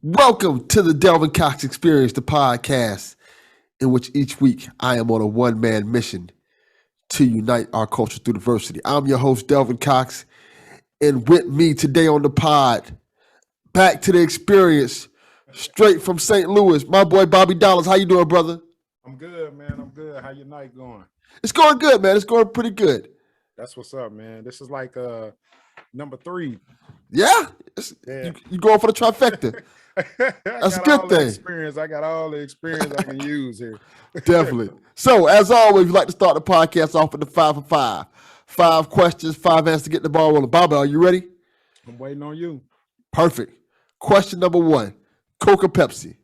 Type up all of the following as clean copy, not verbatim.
Welcome to the Delvin Cox Experience, the podcast in which each week I am on a one-man mission to unite our culture through diversity. I'm your host, Delvin Cox, and with me today on the pod, back to the experience, straight from St. Louis, my boy Bobby Dollaz. How you doing, brother? I'm good, man. I'm good. How your night going? It's going good, man. It's going pretty good. That's what's up, man. This is like number 3. Yeah? You going for the trifecta. That's a good thing. Experience. I got all the experience I can use here. Definitely. So, as always, we like to start the podcast off with the 5 for 5. 5 questions, 5 answers to get the ball rolling. Bobby, are you ready? I'm waiting on you. Perfect. Question number 1, Coke or Pepsi?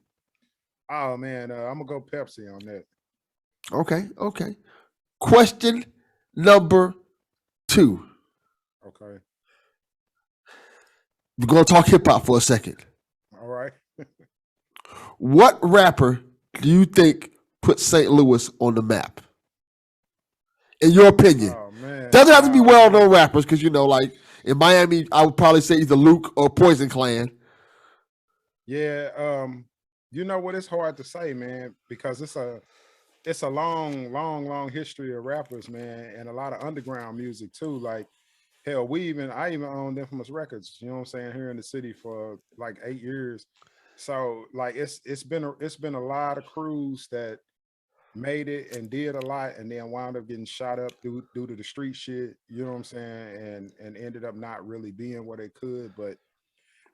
Oh, man. I'm going to go Pepsi on that. Okay. Question number 2. Okay. We're going to talk hip-hop for a second. All right. What rapper do you think put St. Louis on the map? In your opinion. Oh, man. Doesn't have to be well-known rappers because, like in Miami, I would probably say either Luke or Poison Clan. Yeah. You know what? It's hard to say, man, because it's a long history of rappers, man, and a lot of underground music too. Like, hell, I even owned Infamous Records, you know what I'm saying, here in the city for like 8 years. So like it's been a lot of crews that made it and did a lot and then wound up getting shot up due to the street shit, you know what I'm saying, and ended up not really being what they could. But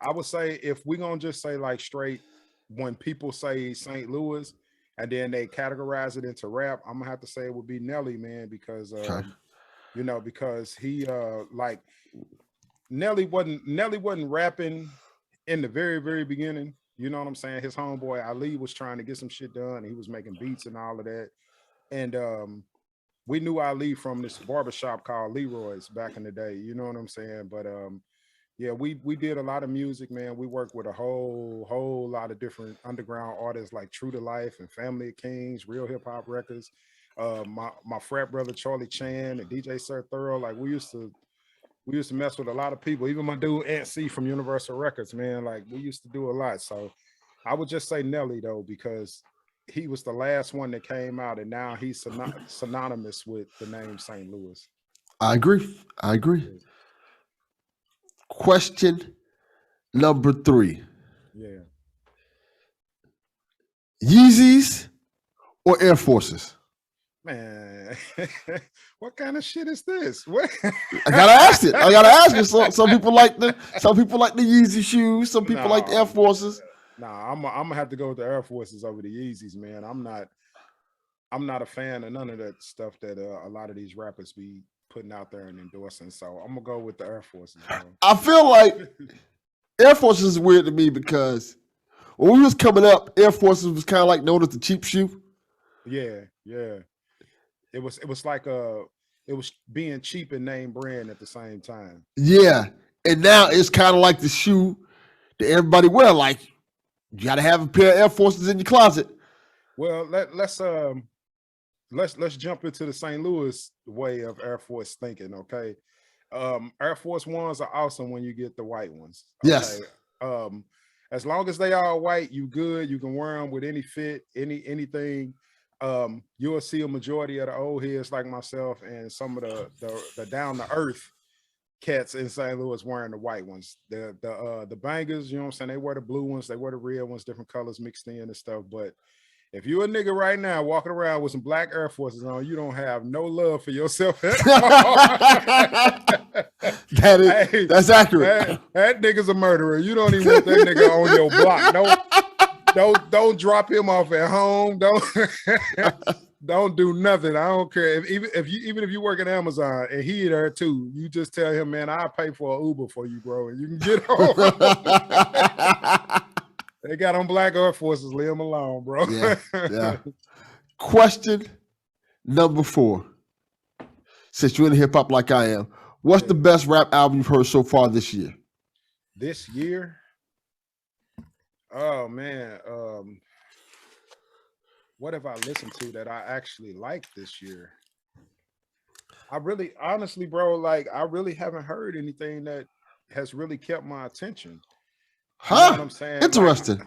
I would say if we're gonna just say like straight, when people say St. Louis and then they categorize it into rap, I'm gonna have to say it would be Nelly, man, because because he like Nelly wasn't rapping in the very, very beginning. You know what I'm saying? His homeboy Ali was trying to get some shit done. He was making beats and all of that. And we knew Ali from this barbershop called Leroy's back in the day. You know what I'm saying? But yeah, we did a lot of music, man. We worked with a whole lot of different underground artists like True to Life and Family of Kings, Real Hip Hop Records. My frat brother Charlie Chan and DJ Sir Thorough, like we used to mess with a lot of people. Even my dude Aunt C from Universal Records, man. Like we used to do a lot. So I would just say Nelly though, because he was the last one that came out, and now he's synonymous with the name St. Louis. I agree. Question number 3. Yeah. Yeezys or Air Forces? Man, what kind of shit is this? What? I gotta ask it. Some people like the Yeezy shoes. Some people like the Air Forces. Nah, I'm gonna have to go with the Air Forces over the Yeezys, man. I'm not a fan of none of that stuff that a lot of these rappers be putting out there and endorsing. So I'm gonna go with the Air Forces, bro. I feel like Air Forces is weird to me because when we was coming up, Air Forces was kind of like known as the cheap shoe. Yeah. It was like it was being cheap and name brand at the same time. Yeah, and now it's kind of like the shoe that everybody wear. Like you got to have a pair of Air Forces in your closet. Well, let's jump into the St. Louis way of Air Force thinking. Okay, Air Force Ones are awesome when you get the white ones. Okay? Yes. As long as they are white, you good. You can wear them with any fit, anything. You'll see a majority of the old heads like myself and some of the down to earth cats in St. Louis wearing the white ones. The bangers, you know what I'm saying? They wear the blue ones, they wear the red ones, different colors mixed in and stuff. But if you a nigga right now walking around with some black Air Forces on, you don't have no love for yourself. That's accurate. That nigga's a murderer. You don't even want that nigga on your block. Don't drop him off at home. Don't do nothing. I don't care. Even if you work at Amazon and he there too, you just tell him, man, I'll pay for an Uber for you, bro, and you can get home. They got on black Air Forces. Leave them alone, bro. Yeah. Question number 4. Since you're in hip hop like I am, what's the best rap album you've heard so far this year? This year? Oh man, what have I listened to that I actually like this year? I really, honestly, bro, like I really haven't heard anything that has really kept my attention. You know what Huh? I'm saying? Interesting.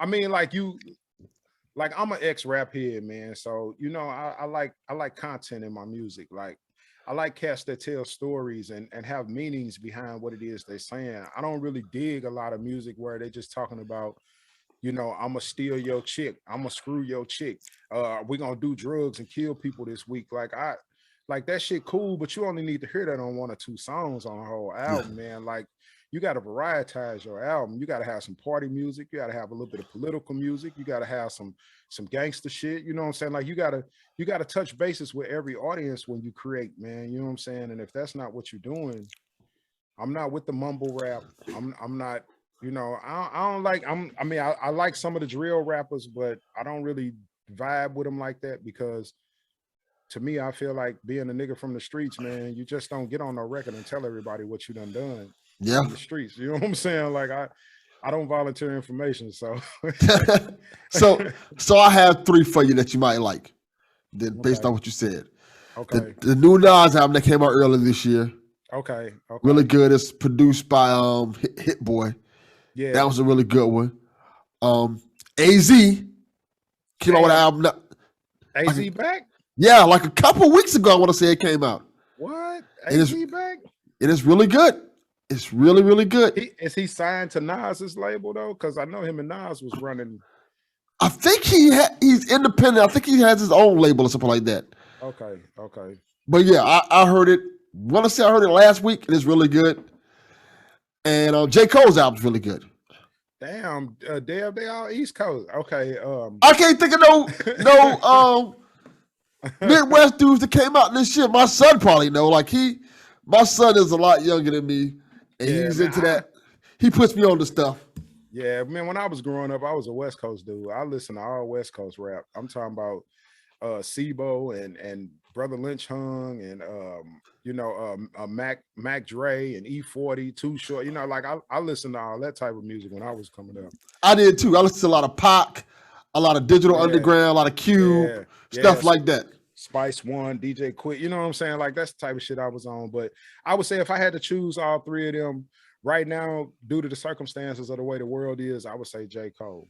I mean, like I'm an ex-rap head, man. So I like content in my music. Like I like cats that tell stories and have meanings behind what it is they're saying. I don't really dig a lot of music where they're just talking about, I'm gonna steal your chick, I'm gonna screw your chick. We're gonna do drugs and kill people this week. Like that shit cool, but you only need to hear that on one or two songs on a whole album, man. Like you got to varietize your album. You got to have some party music. You got to have a little bit of political music. You got to have some gangster shit. You know what I'm saying? Like you gotta touch bases with every audience when you create, man. You know what I'm saying? And if that's not what you're doing, I'm not with the mumble rap. I'm not. I don't like. I like some of the drill rappers, but I don't really vibe with them like that because to me, I feel like being a nigga from the streets, man, you just don't get on no record and tell everybody what you done Yeah. in the streets. You know what I'm saying? Like I don't volunteer information, so so I have 3 for you that you might like. Then based Okay. on what you said. Okay. The new Nas album that came out earlier this year. Okay. Really good. It's produced by Hit Boy. Yeah. That was a really good one. AZ came out with an album. AZ back? Yeah, like a couple weeks ago, I want to say it came out. What? AZ back? It is really good. It's really, really good. Is he signed to Nas's label though? Because I know him and Nas was running. I think he's independent. I think he has his own label or something like that. Okay. But yeah, I heard it. Want to say I heard it last week. It is really good. And J. Cole's album's really good. Damn, Dev, they all East Coast. Okay. I can't think of no Midwest dudes that came out in this shit. My son probably know. My son is a lot younger than me, and he's into that. He puts me on the stuff. Yeah, man. When I was growing up, I was a West Coast dude. I listened to all West Coast rap. I'm talking about Sibo and Brother Lynch Hung and Mac Dre and E40, Too Short. I listened to all that type of music when I was coming up. I did too. I listened to a lot of Pac, a lot of Digital Underground, a lot of Cube, stuff like that. Spice One, DJ Quick, you know what I'm saying? Like that's the type of shit I was on. But I would say if I had to choose all 3 of them right now, due to the circumstances of the way the world is, I would say J. Cole.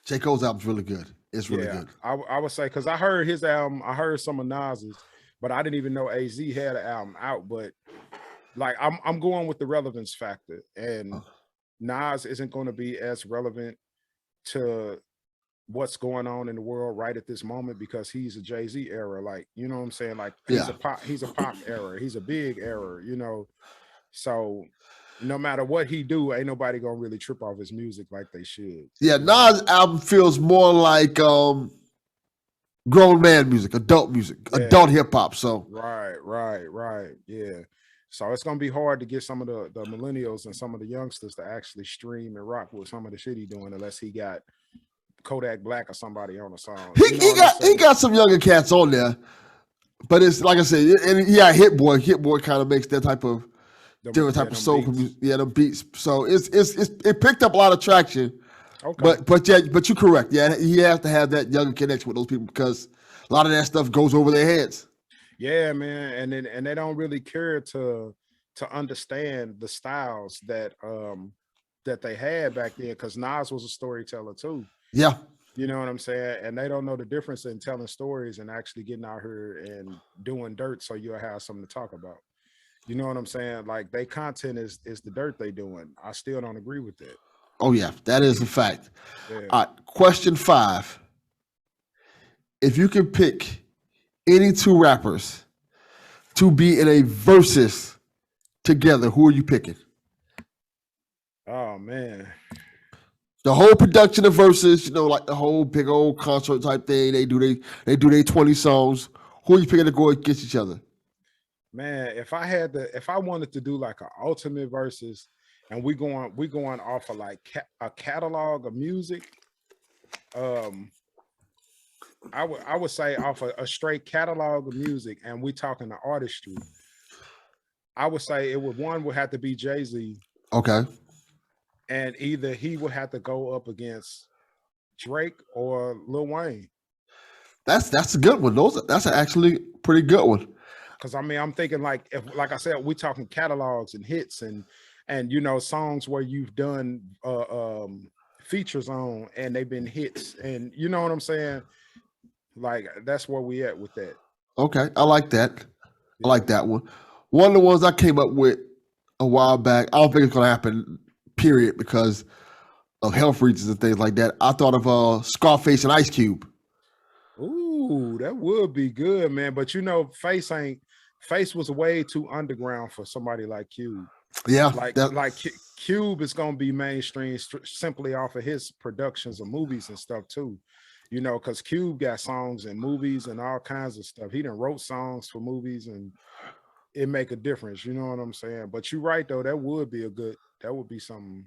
J. Cole's album's really good. It's really good. I would say because I heard his album, I heard some of Nas's, but I didn't even know AZ had an album out. But like I'm going with the relevance factor, and Nas isn't going to be as relevant to what's going on in the world right at this moment because he's a Jay-Z era. Like, you know what I'm saying? Like he's a pop era. He's a big era, So no matter what he do, ain't nobody gonna really trip off his music like they should. Yeah, Nas' album feels more like grown man music, adult music, adult hip hop. So right. Yeah. So it's gonna be hard to get some of the millennials and some of the youngsters to actually stream and rock with some of the shit he doing unless he got Kodak Black or somebody on a song. He got some younger cats on there, but it's like I said, and Hit Boy kind of makes that type of different type of soul music. Yeah, them beats. So it picked up a lot of traction. Okay. But you're correct. Yeah, he has to have that younger connection with those people because a lot of that stuff goes over their heads. Yeah, man, and they don't really care to understand the styles that they had back then because Nas was a storyteller too. Yeah. You know what I'm saying? And they don't know the difference in telling stories and actually getting out here and doing dirt so you'll have something to talk about. You know what I'm saying? Like their content is the dirt they doing. I still don't agree with that. Oh yeah, that is a fact. Yeah. All right, question 5. If you could pick any 2 rappers to be in a versus together, who are you picking? Oh man. The whole production of verses, like the whole big old concert type thing. They do their 20 songs. Who are you picking to go against each other? Man, if I wanted to do like an ultimate versus, and we going off of like a catalog of music, I would say off a straight catalog of music, and we talking the artistry. I would say one would have to be Jay-Z. Okay. And either he would have to go up against Drake or Lil Wayne. That's a good one. That's actually pretty good one. Because I'm thinking like I said, we talking catalogs and hits and and songs where you've done features on and they've been hits, and you know what I'm saying? Like that's where we at with that. Okay, I like that. I Yeah. like that one. One of the ones I came up with a while back. I don't think it's gonna happen. Period, because of health reasons and things like that. I thought of Scarface and Ice Cube. Ooh, that would be good, man. But Face was way too underground for somebody like Cube. Yeah, Like Cube is gonna be mainstream simply off of his productions of movies and stuff too. Because Cube got songs and movies and all kinds of stuff. He done wrote songs for movies and it make a difference. You know what I'm saying? But you're right though. That would be something,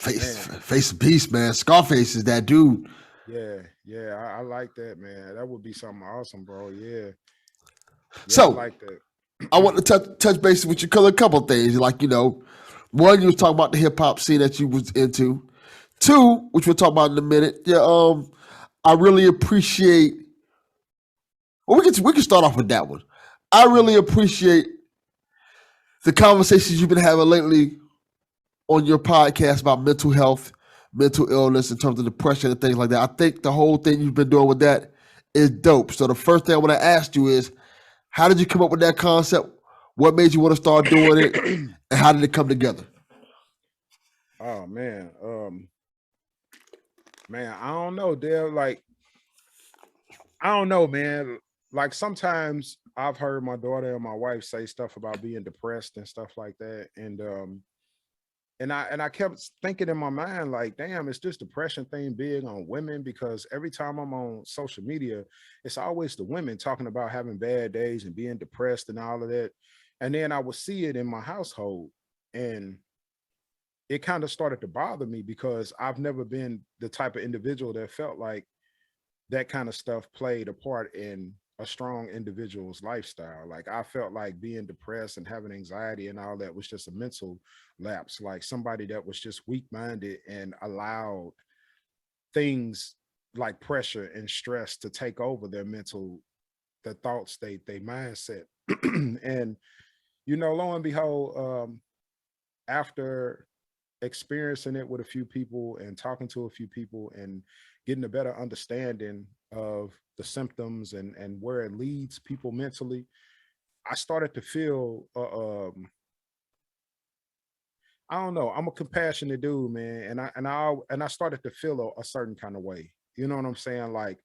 man. Face beast, man. Scarface is that dude. Yeah. I like that, man. That would be something awesome, bro. Yeah, I So like that. I want to touch base with you, because a couple of things. Like, one, you was talking about the hip hop scene that you was into. Two, which we'll talk about in a minute. Yeah, I really appreciate. Well, we can start off with that one. I really appreciate the conversations you've been having lately on your podcast about mental health, mental illness, in terms of depression and things like that. I think the whole thing you've been doing with that is dope. So the first thing I want to ask you is, how did you come up with that concept? What made you want to start doing it? And how did it come together? Oh man. Man, I don't know, Dale. Like, I don't know, man. Like sometimes I've heard my daughter and my wife say stuff about being depressed and stuff like that. And I kept thinking in my mind, like, damn, is this depression thing big on women? Because every time I'm on social media, it's always the women talking about having bad days and being depressed and all of that. And then I would see it in my household. And it kind of started to bother me because I've never been the type of individual that felt like that kind of stuff played a part in a strong individual's lifestyle. Like I felt like being depressed and having anxiety and all that was just a mental lapse, like somebody that was just weak-minded and allowed things like pressure and stress to take over their thought state, their mindset. And lo and behold, after experiencing it with a few people and talking to a few people and getting a better understanding of the symptoms and where it leads people mentally, I started to feel I don't know, I'm a compassionate dude, man, and I started to feel a certain kind of way. You know what I'm saying? Like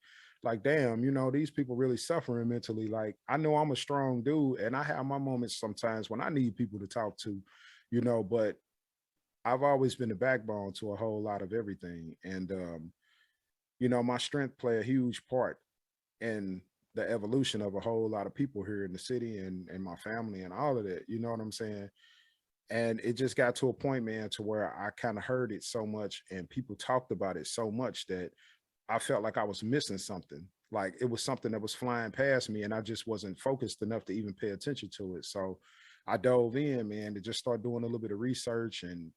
damn, these people really suffering mentally. Like I know I'm a strong dude and I have my moments sometimes when I need people to talk to, but I've always been the backbone to a whole lot of everything. And my strength play a huge part in the evolution of a whole lot of people here in the city and my family and all of that. You know what I'm saying? And it just got to a point, man, to where I kind of heard it so much and people talked about it so much that I felt like I was missing something. Like it was something that was flying past me and I just wasn't focused enough to even pay attention to it. So I dove in, man, to just start doing a little bit of research and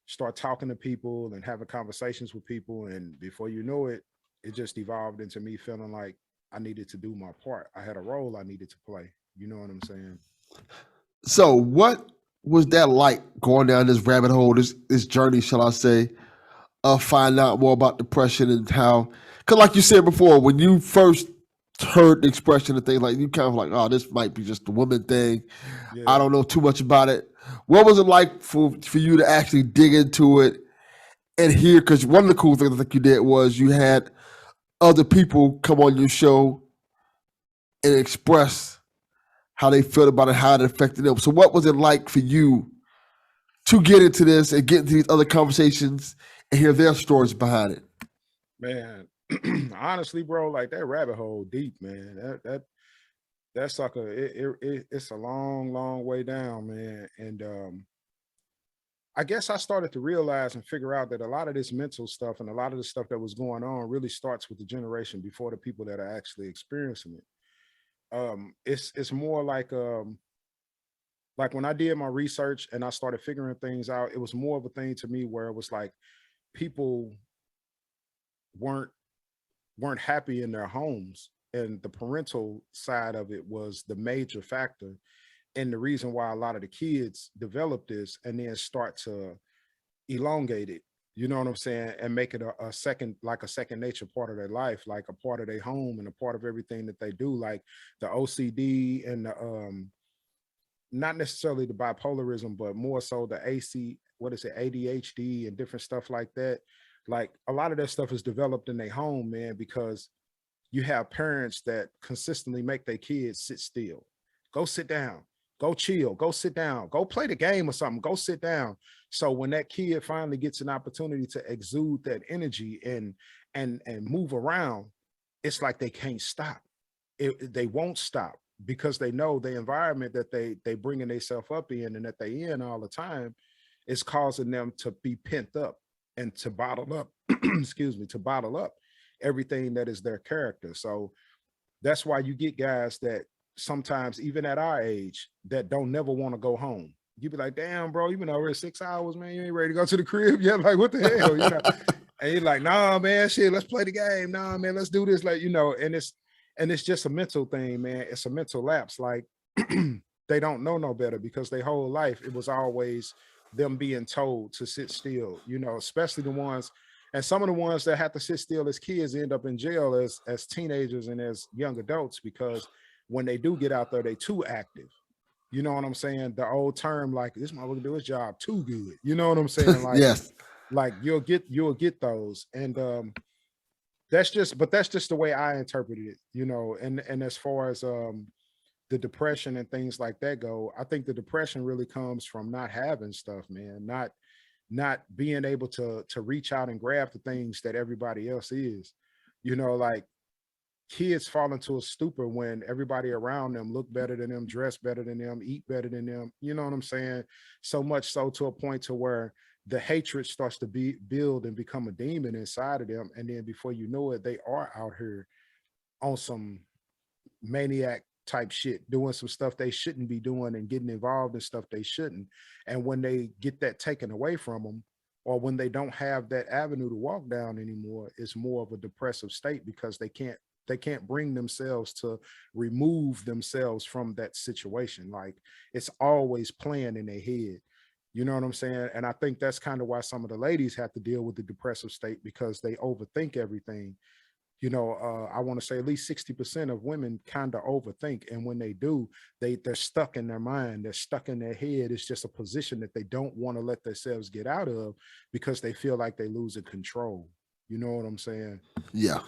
start talking to people and having conversations with people. And before you know it, it just evolved into me feeling like I needed to do my part. I had a role I needed to play. You know what I'm saying? So what was that like, going down this rabbit hole, this journey, shall I say, of finding out more about depression and how, because like you said before, when you first heard the expression and things, like, you kind of like, oh, this might be just a woman thing. I Yeah. don't know too much about it. What was it like for you to actually dig into it and hear? Because one of the cool things I think you did was you had other people come on your show and express how they felt about it, how it affected them. So what was it like for you to get into this and get into these other conversations and hear their stories behind it? Man, honestly, bro, like that rabbit hole deep, man. That sucker, it's a long, long way down, man. And I guess I started to realize and figure out that a lot of this mental stuff and a lot of the stuff that was going on really starts with the generation before the people that are actually experiencing it. It's more like when I did my research and I started figuring things out, it was more of a thing to me where it was like people weren't weren't happy in their homes, and the parental side of it was the major factor. And the reason why a lot of the kids develop this and then start to elongate it, you know what I'm saying, and make it a second, like a second nature part of their life, like a part of their home and a part of everything that they do, like the OCD and the not necessarily the bipolarism, but more so the what is it, ADHD and different stuff like that. Like a lot of that stuff is developed in their home, man, because you have parents that consistently make their kids sit still. Go sit down, go chill, go sit down, go play the game or something, go sit down. So when that kid finally gets an opportunity to exude that energy and move around, it's like they can't stop. They won't stop because they know the environment that they bringing themselves up in and that they in all the time is causing them to be pent up and to bottle up, excuse me, to bottle up everything that is their character. So that's why you get guys that sometimes, even at our age, that don't never want to go home. You be like, damn, bro, you been over here 6 hours, man. You ain't ready to go to the crib yet. Like, what the hell? You know? And you're like, nah, man, shit, let's play the game. Nah, man, let's do this. Like, you know, and it's just a mental thing, man. It's a mental lapse. Like they don't know no better because their whole life, it was always them being told to sit still, you know, especially the ones, and some of the ones that have to sit still as kids end up in jail as teenagers and as young adults, because when they do get out there, they too active. You know what I'm saying? The old term, like, this motherfucker do his job too good. You know what I'm saying? Like, Yes. like you'll get those. And that's just the way I interpreted it, you know. And as far as the depression and things like that go, I think the depression really comes from not having stuff, man, not being able to reach out and grab the things that everybody else is. You know, like kids fall into a stupor when everybody around them look better than them, dress better than them, eat better than them. You know what I'm saying? So much so to a point to where the hatred starts to build and become a demon inside of them. And then before you know it, they are out here on some maniac type shit, doing some stuff they shouldn't be doing and getting involved in stuff they shouldn't. And when they get that taken away from them, or when they don't have that avenue to walk down anymore, it's more of a depressive state because they can't bring themselves to remove themselves from that situation. Like it's always playing in their head. You know what I'm saying? And I think that's kind of why some of the ladies have to deal with the depressive state, because they overthink everything. You know, I want to say at least 60% of women kind of overthink. And when they do, they're stuck in their mind, they're stuck in their head. It's just a position that they don't want to let themselves get out of because they feel like they losing control. You know what I'm saying? Yeah.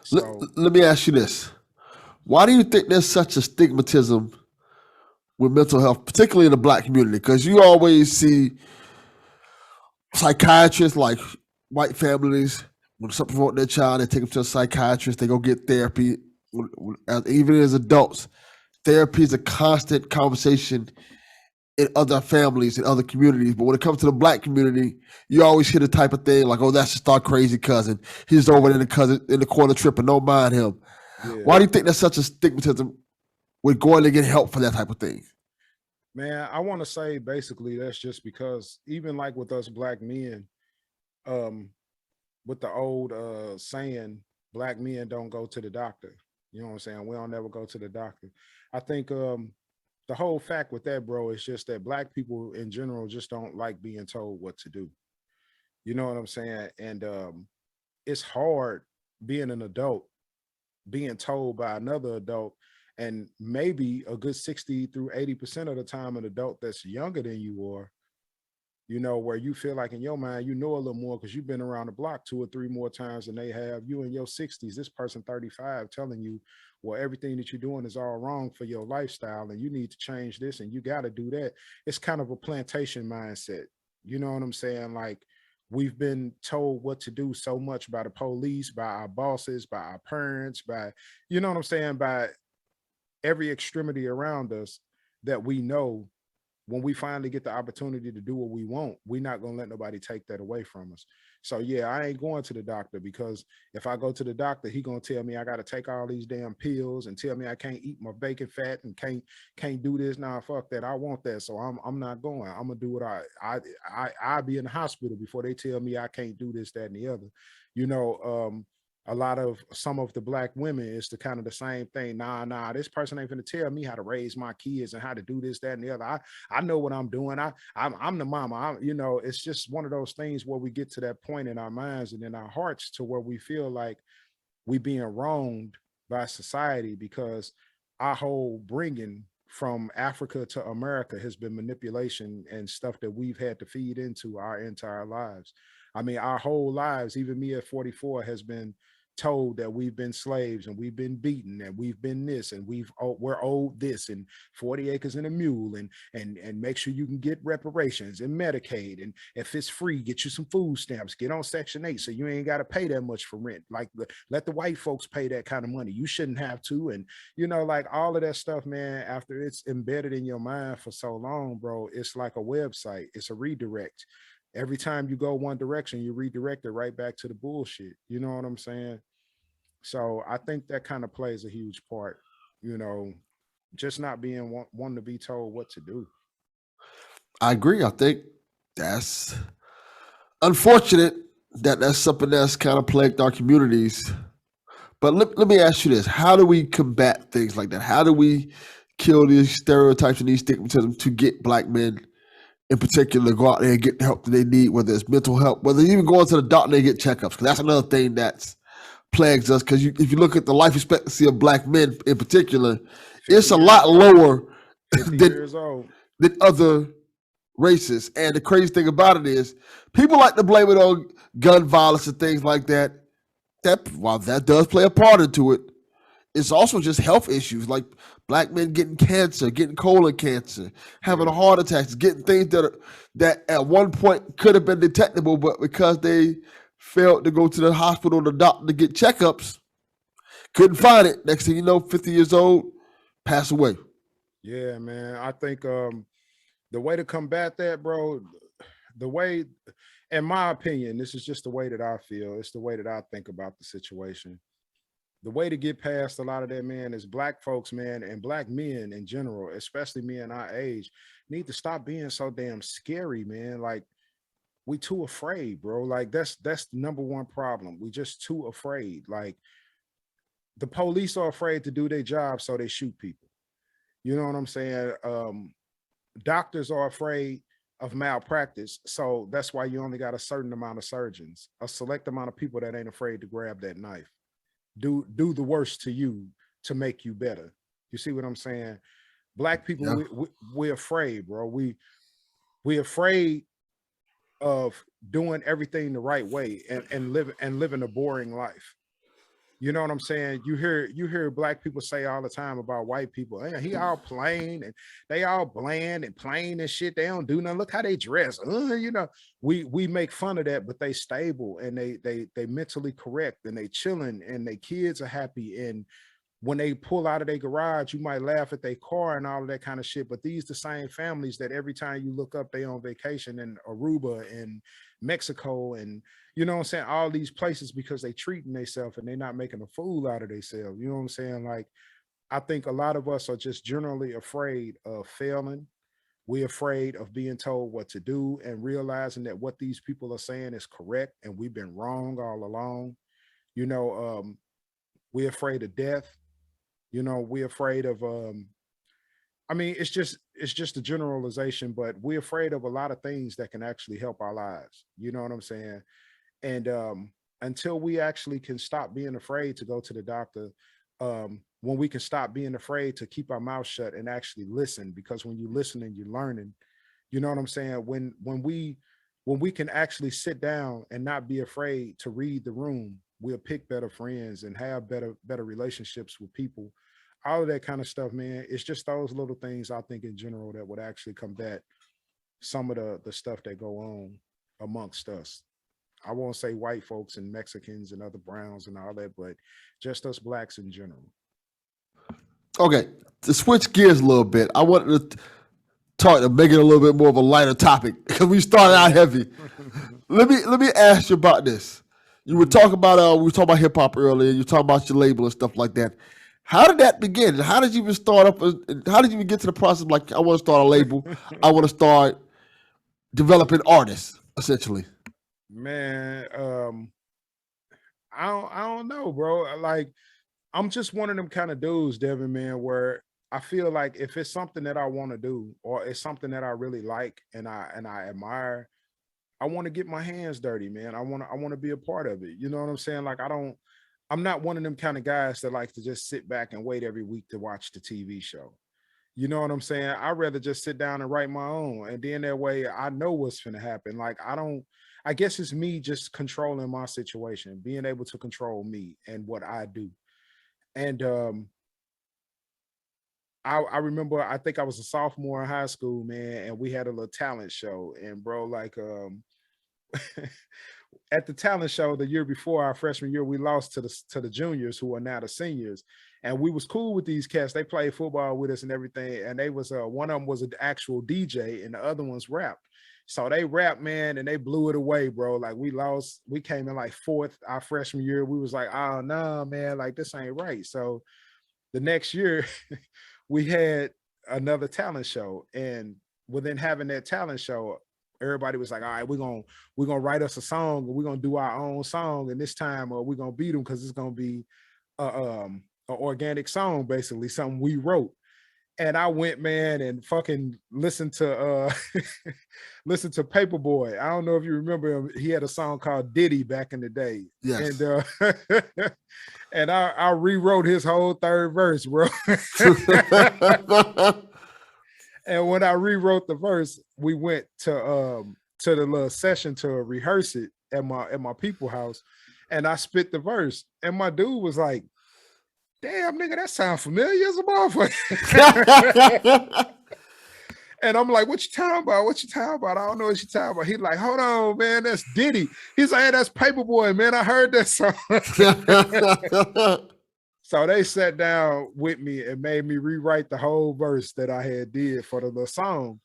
So Let me ask you this. Why do you think there's such a stigmatism with mental health, particularly in the Black community? Because you always see psychiatrists, like white families, when something wrong with their child, they take them to a psychiatrist, they go get therapy. Even as adults, therapy is a constant conversation in other families, in other communities. But when it comes to the Black community, you always hear the type of thing like, oh, that's just our crazy cousin. He's over in the corner tripping, don't mind him. yeah. Why do you think there's such a stigmatism with going to get help for that type of thing? Man, I want to say basically that's just because even like with us Black men, um, with the old saying, Black men don't go to the doctor. You know what I'm saying? We don't ever go to the doctor. I think the whole fact with that, bro, is just that Black people in general just don't like being told what to do. You know what I'm saying? And it's hard being an adult, being told by another adult, and maybe a good 60 through 80% of the time an adult that's younger than you are, you know, where you feel like in your mind, you know a little more because you've been around the block 2 or 3 more times than they have. You in your 60s, this person 35 telling you, well, everything that you're doing is all wrong for your lifestyle and you need to change this and you got to do that. It's kind of a plantation mindset. You know what I'm saying? Like we've been told what to do so much by the police, by our bosses, by our parents, by, you know what I'm saying, by every extremity around us, that we know when we finally get the opportunity to do what we want, we're not going to let nobody take that away from us. So yeah, I ain't going to the doctor, because if I go to the doctor, he going to tell me I got to take all these damn pills and tell me I can't eat my bacon fat and can't do this. Nah, fuck that. I want that. So I'm not going. I'm going to do what I be in the hospital before they tell me I can't do this, that, and the other. You know, a lot of some of the black women is the kind of the same thing. Nah, this person ain't gonna tell me how to raise my kids and how to do this, that, and the other. I know what I'm doing. I'm the mama. It's just one of those things where we get to that point in our minds and in our hearts to where we feel like we being wronged by society because our whole bringing from Africa to America has been manipulation and stuff that we've had to feed into our entire lives. I mean, our whole lives, even me at 44, has been told that we've been slaves and we've been beaten and we've been this and we're owed this and 40 acres and a mule and make sure you can get reparations and Medicaid, and if it's free, get you some food stamps, get on Section 8 so you ain't got to pay that much for rent. Like, let the white folks pay that kind of money. You shouldn't have to. And like all of that stuff, man, after it's embedded in your mind for so long, bro, it's like a website. It's a redirect. Every time you go one direction, you redirect it right back to the bullshit. You know what I'm saying? So I think that kind of plays a huge part, just not being one to be told what to do. I agree. I think that's unfortunate that that's something that's kind of plagued our communities. But let me ask you this. How do we combat things like that? How do we kill these stereotypes and these stigmatism to get black men in particular go out there and get the help that they need, whether it's mental help, whether even going to the doctor and they get checkups? Because that's another thing that's plagues us. Because if you look at the life expectancy of black men in particular, it's a lot lower than other races. And the crazy thing about it is people like to blame it on gun violence and things like that. While that does play a part into it, it's also just health issues like black men getting cancer, getting colon cancer, having heart attacks, getting things that at one point could have been detectable, but because they failed to go to the hospital or the doctor to get checkups, couldn't find it. Next thing you know, 50 years old, pass away. Yeah, man. I think the way to combat that, bro, in my opinion, this is just the way that I feel. It's the way that I think about the situation. The way to get past a lot of that, man, is black folks, man, and black men in general, especially men our age, need to stop being so damn scary, man. Like, we too afraid, bro. Like, that's the number one problem. We just too afraid. Like, the police are afraid to do their job, so they shoot people. You know what I'm saying? Doctors are afraid of malpractice, so that's why you only got a certain amount of surgeons, a select amount of people that ain't afraid to grab that knife. Do the worst to you to make you better. You see what I'm saying? Black people, we're afraid, bro. We're afraid of doing everything the right way and living a boring life. You know what I'm saying? You hear black people say all the time about white people, hey, he all plain and they all bland and plain and shit. They don't do nothing. Look how they dress. We make fun of that, but they stable and they mentally correct and they chilling and their kids are happy. And when they pull out of their garage, you might laugh at their car and all of that kind of shit. But these the same families that every time you look up, they on vacation in Aruba and Mexico and you know what I'm saying, all these places because they treating themselves and they're not making a fool out of themselves. You know what I'm saying? Like, I think a lot of us are just generally afraid of failing. We're afraid of being told what to do and realizing that what these people are saying is correct and we've been wrong all along. We're afraid of death. We're afraid of it's just a generalization, but we're afraid of a lot of things that can actually help our lives. You know what I'm saying? And until we actually can stop being afraid to go to the doctor, when we can stop being afraid to keep our mouth shut and actually listen, because when you listen and you're learning, you know what I'm saying? When we can actually sit down and not be afraid to read the room, we'll pick better friends and have better relationships with people. All of that kind of stuff, man. It's just those little things I think in general that would actually combat some of the stuff that go on amongst us. I won't say white folks and Mexicans and other browns and all that, but just us blacks in general. Okay, to switch gears a little bit, I wanted to talk to make it a little bit more of a lighter topic because we started out heavy. Let me ask you about this. You were talking about hip hop earlier. You were talking about your label and stuff like that. How did that begin? How did you even start up? How did you even get to the process? Like, I want to start a label. I want to start developing artists, essentially. Man, I don't know, bro. Like, I'm just one of them kind of dudes, Devin, man, where I feel like if it's something that I want to do or it's something that I really like and I admire, I want to get my hands dirty, man. I want to be a part of it. You know what I'm saying? Like, I'm not one of them kind of guys that likes to just sit back and wait every week to watch the TV show. You know what I'm saying? I'd rather just sit down and write my own. And then that way I know what's gonna happen. Like, I guess it's me just controlling my situation, being able to control me and what I do. And I remember, I think I was a sophomore in high school, man, and we had a little talent show. And bro, like at the talent show the year before our freshman year, we lost to the juniors who are now the seniors. And we was cool with these cats. They played football with us and everything. And they was one of them was an actual DJ and the other ones rapped. So they rapped, man, and they blew it away, bro. Like, we lost, we came in like fourth our freshman year. We was like, oh no, man, like this ain't right. So the next year we had another talent show. And within having that talent show, everybody was like, all right, we're gonna write us a song, and we're gonna do our own song, and this time we're gonna beat them because it's gonna be an organic song, basically something we wrote. And I went, man, and fucking listened to listen to Paperboy. I don't know if you remember him. He had a song called Diddy back in the day. Yes. And and I rewrote his whole third verse, bro. And when I rewrote the verse, we went to the little session to rehearse it at my people house, and I spit the verse, and my dude was like, "Damn, nigga, that sounds familiar as a motherfucker." And I'm like, "What you talking about? What you talking about? I don't know what you talking about." He's like, "Hold on, man, that's Diddy." He's like, "Hey, that's Paperboy, man. I heard that song." So they sat down with me and made me rewrite the whole verse that I had did for the little song.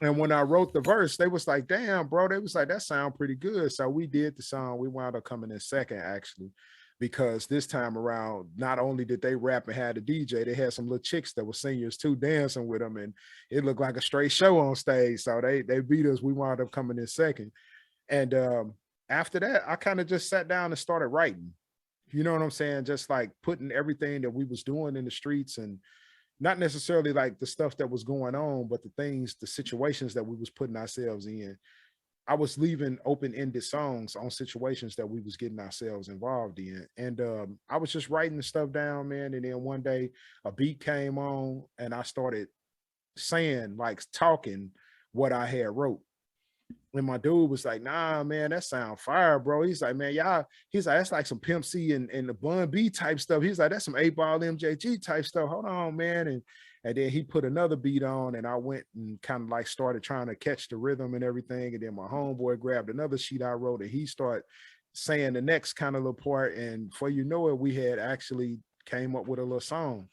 And when I wrote the verse, they was like, "Damn, bro." They was like, "That sound pretty good." So we did the song. We wound up coming in second, actually, because this time around, not only did they rap and had a DJ, they had some little chicks that were seniors too dancing with them, and it looked like a straight show on stage. So they beat us. We wound up coming in second. And after that, I kind of just sat down and started writing. You know what I'm saying? Just like putting everything that we was doing in the streets, and not necessarily like the stuff that was going on, but the things, the situations that we was putting ourselves in. I was leaving open-ended songs on situations that we was getting ourselves involved in. And I was just writing the stuff down, man. And then one day a beat came on and I started saying, like, talking what I had wrote. And my dude was like, "Nah, man, that sound fire, bro." He's like, "Man, y'all," he's like, "That's like some Pimp C and the Bun B type stuff." He's like, "That's some 8 Ball MJG type stuff. Hold on, man." And then he put another beat on, and I went and kind of like started trying to catch the rhythm and everything. And then my homeboy grabbed another sheet I wrote, and he started saying the next kind of little part. And before you know it, we had actually came up with a little song.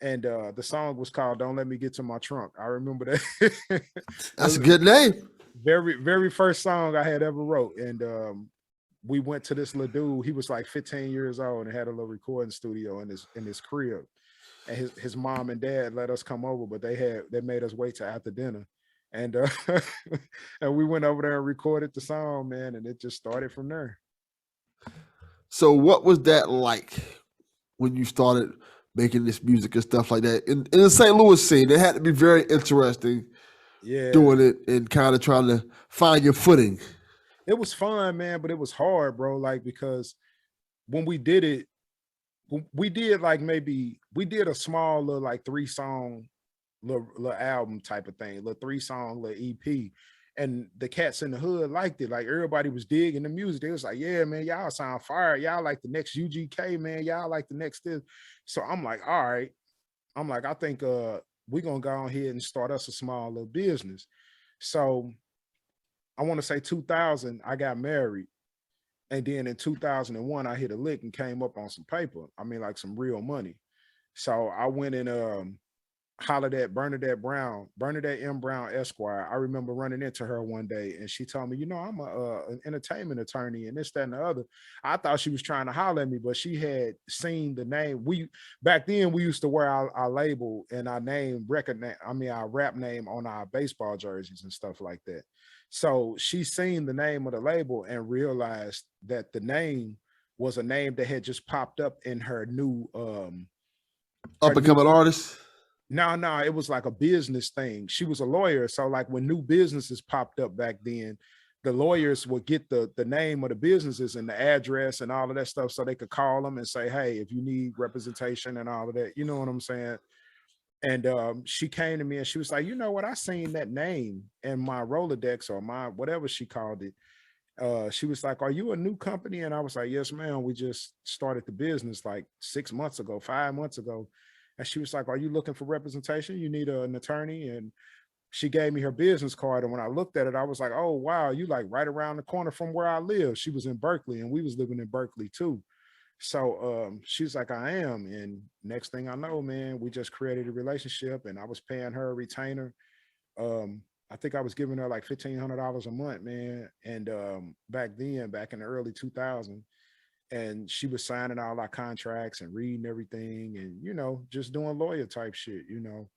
And the song was called "Don't Let Me Get to My Trunk." I remember that. That's a good name. Very first song I had ever wrote. And we went to this little dude. He was like 15 years old and had a little recording studio in his crib. And his mom and dad let us come over, but they made us wait till after dinner. And and we went over there and recorded the song, man, and it just started from there. So what was that like when you started making this music and stuff like that? In the St. Louis scene, it had to be very interesting Yeah. doing it and kind of trying to find your footing. It was fun, man, but it was hard, bro. Like, because when we did it, we did like maybe we did a small little like 3-song little album type of thing, little 3-song little EP. And the cats in the hood liked it. Like, everybody was digging the music. They was like, "Yeah, man, y'all sound fire. Y'all like the next UGK, man. Y'all like the next this." So I'm like, all right. I'm like, I think we're gonna go ahead and start us a small little business. So I want to say 2000, I got married. And then in 2001, I hit a lick and came up on some paper. I mean, like some real money. So I went and hollered at Bernadette M. Brown Esquire. I remember running into her one day and she told me, "You know, I'm an entertainment attorney and this, that, and the other." I thought she was trying to holler at me, but she had seen the name. Back then we used to wear our label and our name our rap name on our baseball jerseys and stuff like that. So she seen the name of the label and realized that the name was a name that had just popped up in her new up and coming artist. No, it was like a business thing. She was a lawyer, so like when new businesses popped up back then, the lawyers would get the name of the businesses and the address and all of that stuff, so they could call them and say, "Hey, if you need representation and all of that," you know what I'm saying? And she came to me and she was like, "You know what? I seen that name in my Rolodex or my whatever she called it." She was like, "Are you a new company?" And I was like, "Yes, ma'am. We just started the business like 6 months ago, 5 months ago." And she was like, "Are you looking for representation? You need an attorney?" And she gave me her business card. And when I looked at it, I was like, "Oh, wow, you like right around the corner from where I live." She was in Berkeley and we was living in Berkeley too. So she's like, "I am." And next thing I know, man, we just created a relationship and I was paying her a retainer. I think I was giving her like $1,500 a month, man. And back in the early 2000s, and she was signing all our contracts and reading everything and, you know, just doing lawyer type shit, you know.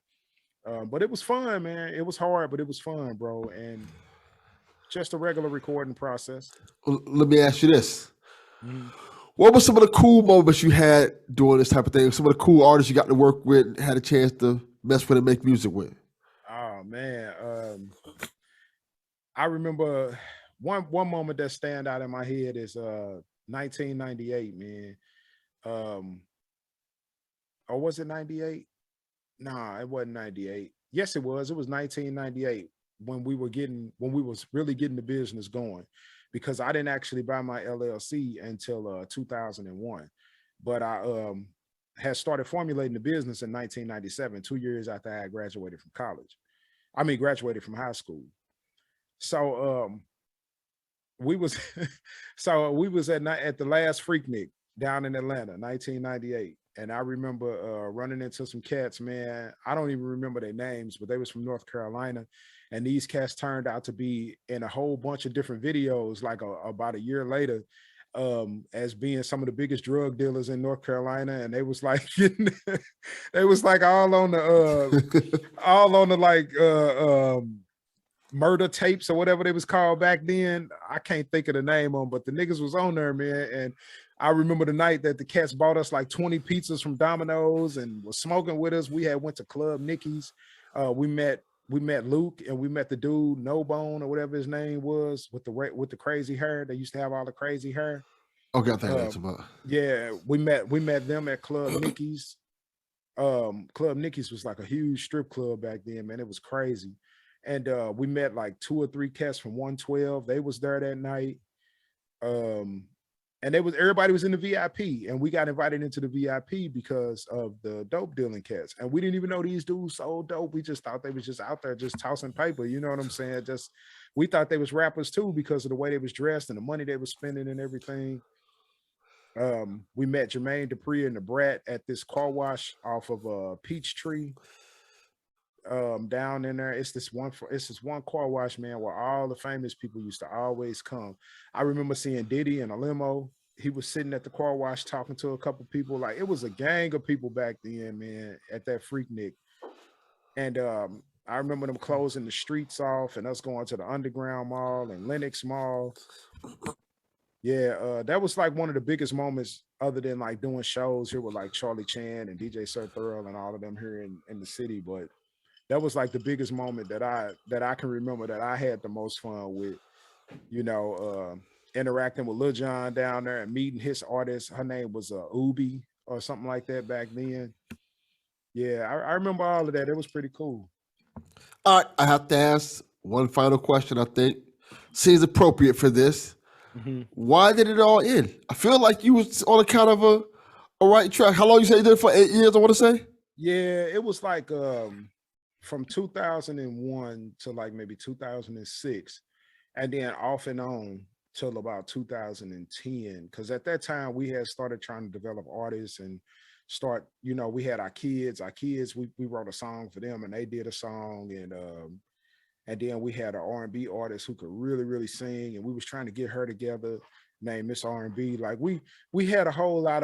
But it was fun, man. It was hard, but it was fun, bro. And just a regular recording process. Let me ask you this. Mm-hmm. What were some of the cool moments you had doing this type of thing? Some of the cool artists you got to work with, had a chance to mess with and make music with? Oh, man. I remember one moment that stand out in my head is 1998, man. Or was it 98? Nah, it wasn't 98. Yes, it was. It was 1998 when we was really getting the business going, because I didn't actually buy my LLC until 2001. But I had started formulating the business in 1997, 2 years after I had graduated from college. I mean, graduated from high school. So we was we was at the last Freaknik down in Atlanta, 1998. And I remember running into some cats, man. I don't even remember their names, but they was from North Carolina. And these cats turned out to be in a whole bunch of different videos, like about a year later, as being some of the biggest drug dealers in North Carolina. And they was like, they was like all on the like murder tapes or whatever they was called back then. I can't think of the name on, but the niggas was on there, man. And I remember the night that the cats bought us like 20 pizzas from Domino's and was smoking with us. We had went to Club Nicky's. We met Luke and we met the dude No Bone or whatever his name was with the crazy hair. They used to have all the crazy hair. Okay, I think that's about. Yeah, we met them at Club Nicky's. Club Nicky's was like a huge strip club back then, man. It was crazy. And we met like 2 or 3 cats from 112. They was there that night. And everybody was in the VIP, and we got invited into the VIP because of the dope dealing cats. And we didn't even know these dudes sold dope. We just thought they was just out there just tossing paper. You know what I'm saying? We thought they was rappers too because of the way they was dressed and the money they was spending and everything. We met Jermaine Dupri and the Brat at this car wash off of Peachtree. Down in there, it's this one car wash, man, where all the famous people used to always come. I remember seeing Diddy in a limo. He was sitting at the car wash talking to a couple people. Like, it was a gang of people back then, man, at that Freaknik. And I remember them closing the streets off and us going to the Underground Mall and Lenox Mall. Yeah, that was like one of the biggest moments, other than like doing shows here with like Charlie Chan and DJ Sir Thurl and all of them here in the city. But that was like the biggest moment that I can remember that I had the most fun with, you know, interacting with Lil Jon down there and meeting his artist. Her name was Ubi or something like that back then. Yeah, I remember all of that. It was pretty cool. All right, I have to ask one final question, I think. Seems appropriate for this. Mm-hmm. Why did it all end? I feel like you was on a kind of a right track. How long you say you did it for? 8 years, I want to say? Yeah, it was like from 2001 to like maybe 2006, and then off and on till about 2010. Because at that time we had started trying to develop artists and start, you know, we had our kids. We wrote a song for them and they did a song, and then we had an R&B artist who could really, really sing, and we was trying to get her together, named Miss R&B. Like we had a whole lot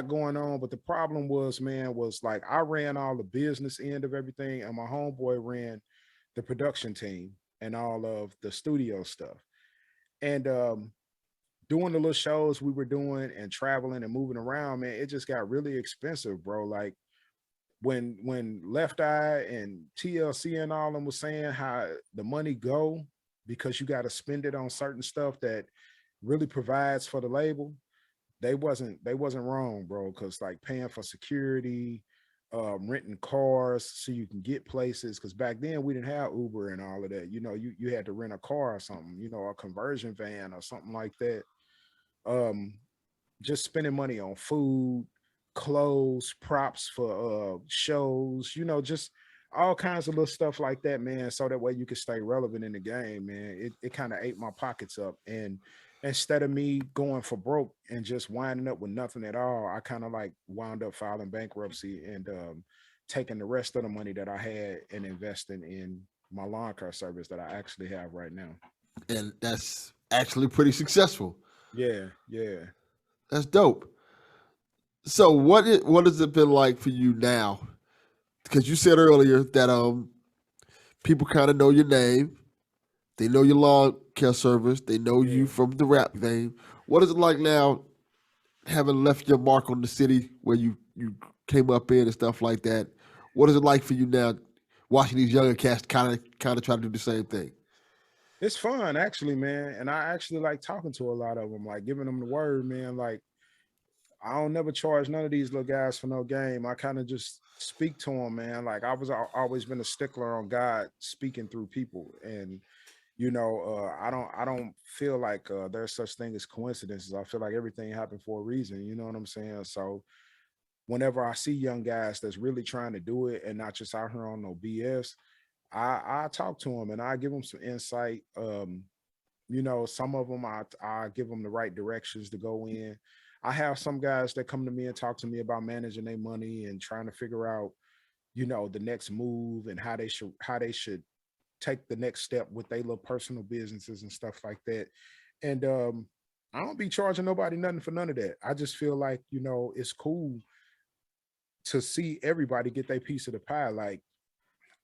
going on, but the problem was, man, was like I ran all the business end of everything, and my homeboy ran the production team and all of the studio stuff. And doing the little shows we were doing and traveling and moving around, man, it just got really expensive, bro. Like when Left Eye and TLC and all them was saying how the money go because you got to spend it on certain stuff that really provides for the label, they wasn't wrong, bro. Because like paying for security, renting cars so you can get places. Because back then we didn't have Uber and all of that. You know, you had to rent a car or something. You know, a conversion van or something like that. Um, just spending money on food, clothes, props for shows. You know, just all kinds of little stuff like that, man. So that way you can stay relevant in the game, man. It kind of ate my pockets up, and instead of me going for broke and just winding up with nothing at all, I kind of like wound up filing bankruptcy and taking the rest of the money that I had and investing in my lawn care service that I actually have right now. And that's actually pretty successful. Yeah, yeah. That's dope. So what has it been like for you now? Because you said earlier that people kind of know your name, they know your lawn care service, they know you Yeah. from the rap game. What is it like now, having left your mark on the city where you came up in and stuff like that? What is it like for you now, watching these younger cats kind of try to do the same thing? It's fun actually, man. And I actually like talking to a lot of them, like giving them the word, man. Like I don't never charge none of these little guys for no game. I kind of just speak to them, man. Like always been a stickler on God speaking through people. And I don't feel like there's such thing as coincidences. I feel like everything happened for a reason. You know what I'm saying? So whenever I see young guys that's really trying to do it and not just out here on no BS, I talk to them and I give them some insight. Some of them I give them the right directions to go in. I have some guys that come to me and talk to me about managing their money and trying to figure out, the next move and how they should take the next step with their little personal businesses and stuff like that. And I don't be charging nobody nothing for none of that. I just feel like, it's cool to see everybody get their piece of the pie. Like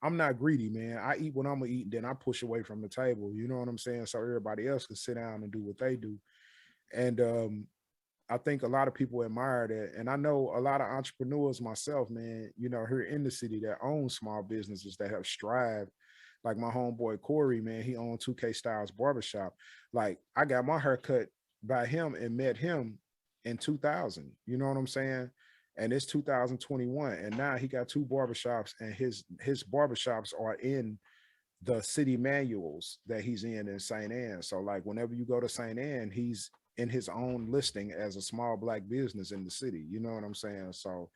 I'm not greedy, man. I eat what I'm gonna eat, and then I push away from the table. You know what I'm saying? So everybody else can sit down and do what they do. And I think a lot of people admire that. And I know a lot of entrepreneurs myself, man, here in the city that own small businesses that have strived. Like my homeboy Corey, man, he owned 2K Styles Barbershop. Like I got my hair cut by him and met him in 2000. You know what I'm saying? And it's 2021. And now he got two barbershops, and his barbershops are in the city manuals that he's in St. Anne. So like whenever you go to St. Anne, he's in his own listing as a small black business in the city. You know what I'm saying? So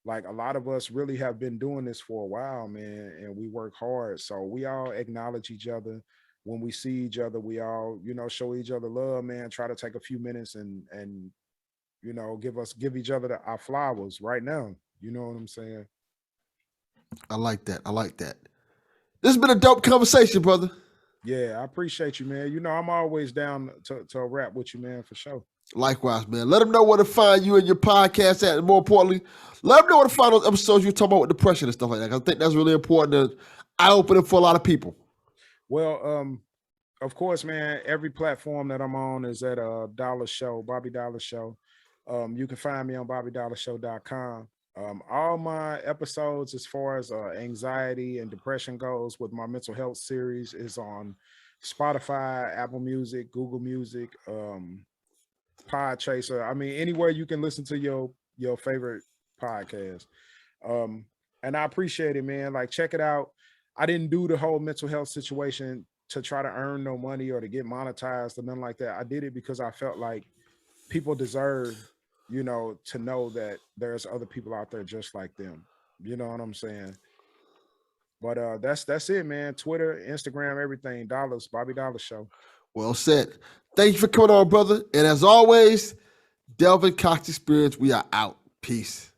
like a lot of us really have been doing this for a while, man, and we work hard. So we all acknowledge each other when we see each other. We all, show each other love, man. Try to take a few minutes and give each other our flowers right now. You know what I'm saying? I like that. I like that. This has been a dope conversation, brother. Yeah, I appreciate you, man. I'm always down to rap with you, man, for sure. Likewise, man. Let them know where to find you and your podcast at. And more importantly, let them know where to find those episodes you're talking about with depression and stuff like that. I think that's really important and eye-opening for a lot of people. Well, of course, man, every platform that I'm on is at a Dollaz Show, Bobby Dollaz Show. You can find me on BobbyDollarsShow.com. All my episodes as far as anxiety and depression goes with my mental health series is on Spotify, Apple Music, Google Music, Podchaser. I mean, anywhere you can listen to your favorite podcast. And I appreciate it, man. Like, check it out. I didn't do the whole mental health situation to try to earn no money or to get monetized or nothing like that. I did it because I felt like people deserve, to know that there's other people out there just like them. You know what I'm saying? But that's it, man. Twitter, Instagram, everything. Dollaz, Bobby Dollaz Show. Well said. Thank you for coming on, brother. And as always, Delvin Cox Experience, we are out. Peace.